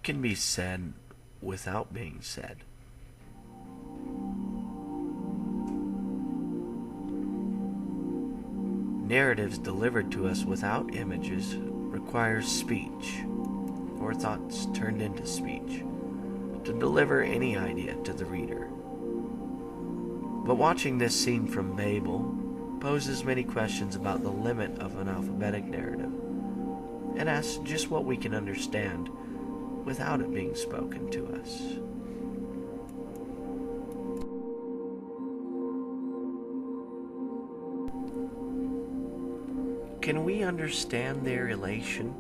can be said without being said. Narratives delivered to us without images require speech, or thoughts turned into speech, to deliver any idea to the reader. But watching this scene from Babel poses many questions about the limit of an alphabetic narrative, and asks just what we can understand without it being spoken to us. Can we understand their elation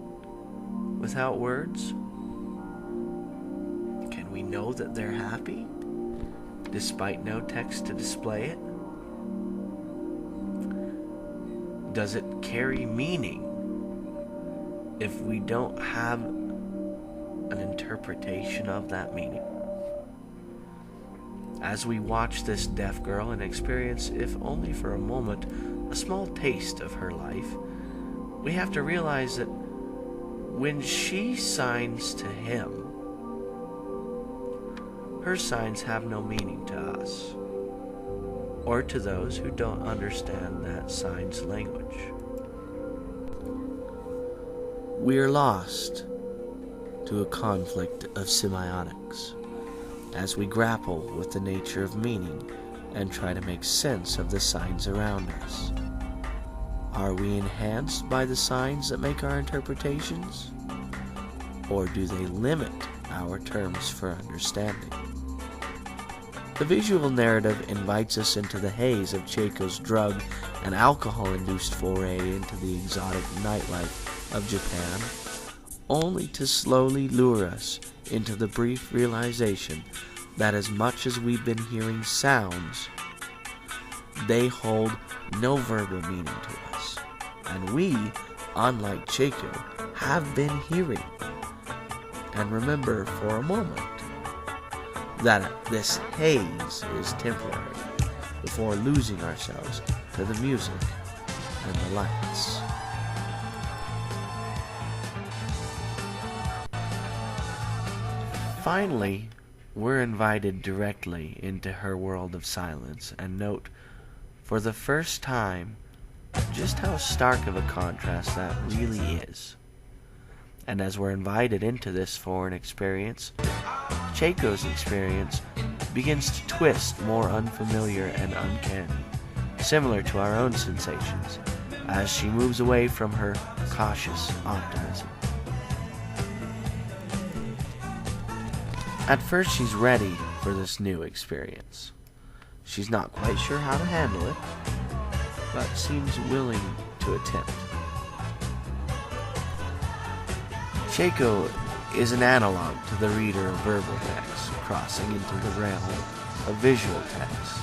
without words? Can we know that they're happy despite no text to display it? Does it carry meaning if we don't have an interpretation of that meaning? As we watch this deaf girl and experience, if only for a moment, a small taste of her life, we have to realize that when she signs to him, her signs have no meaning to us, or to those who don't understand that sign's language. We are lost to a conflict of semiotics as we grapple with the nature of meaning and try to make sense of the signs around us. Are we enhanced by the signs that make our interpretations? Or do they limit our terms for understanding? The visual narrative invites us into the haze of Cheiko's drug and alcohol-induced foray into the exotic nightlife of Japan, only to slowly lure us into the brief realization that as much as we've been hearing sounds, they hold no verbal meaning to us. And we, unlike Cheiko, have been hearing. And remember for a moment that this haze is temporary before losing ourselves to the music and the lights. Finally, we're invited directly into her world of silence and note for the first time just how stark of a contrast that really is. And as we're invited into this foreign experience, Cheiko's experience begins to twist more unfamiliar and uncanny, similar to our own sensations, as she moves away from her cautious optimism. At first, she's ready for this new experience. She's not quite sure how to handle it, but seems willing to attempt. Cheiko is an analog to the reader of verbal text, crossing into the realm of visual text.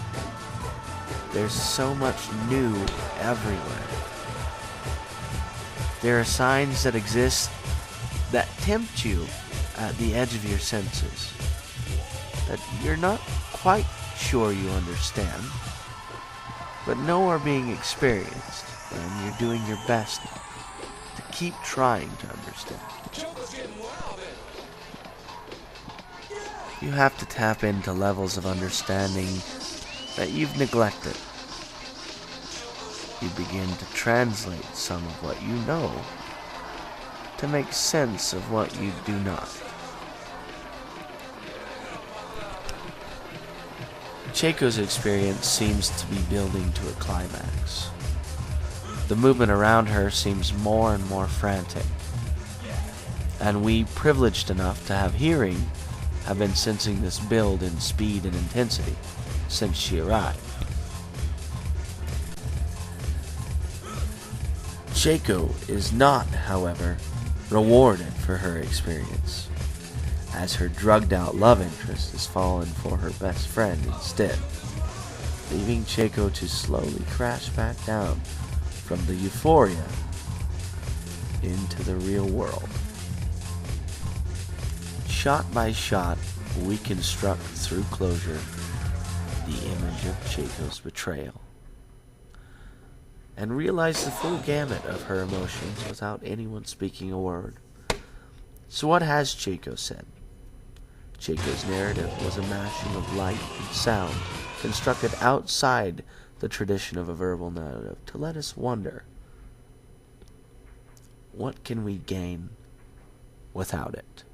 There's so much new everywhere. There are signs that exist that tempt you at the edge of your senses, that you're not quite sure you understand, but know are being experienced, and you're doing your best to keep trying to understand. You have to tap into levels of understanding that you've neglected. You begin to translate some of what you know to make sense of what you do not. Cheiko's experience seems to be building to a climax. The movement around her seems more and more frantic, and we, privileged enough to have hearing, have been sensing this build in speed and intensity since she arrived. Cheiko is not, however, rewarded for her experience, as her drugged-out love interest has fallen for her best friend instead, leaving Cheiko to slowly crash back down from the euphoria into the real world. Shot by shot, we construct through closure the image of Cheiko's betrayal, and realize the full gamut of her emotions without anyone speaking a word. So what has Chaco said? Chaco's narrative was a mashing of light and sound constructed outside the tradition of a verbal narrative to let us wonder, what can we gain without it?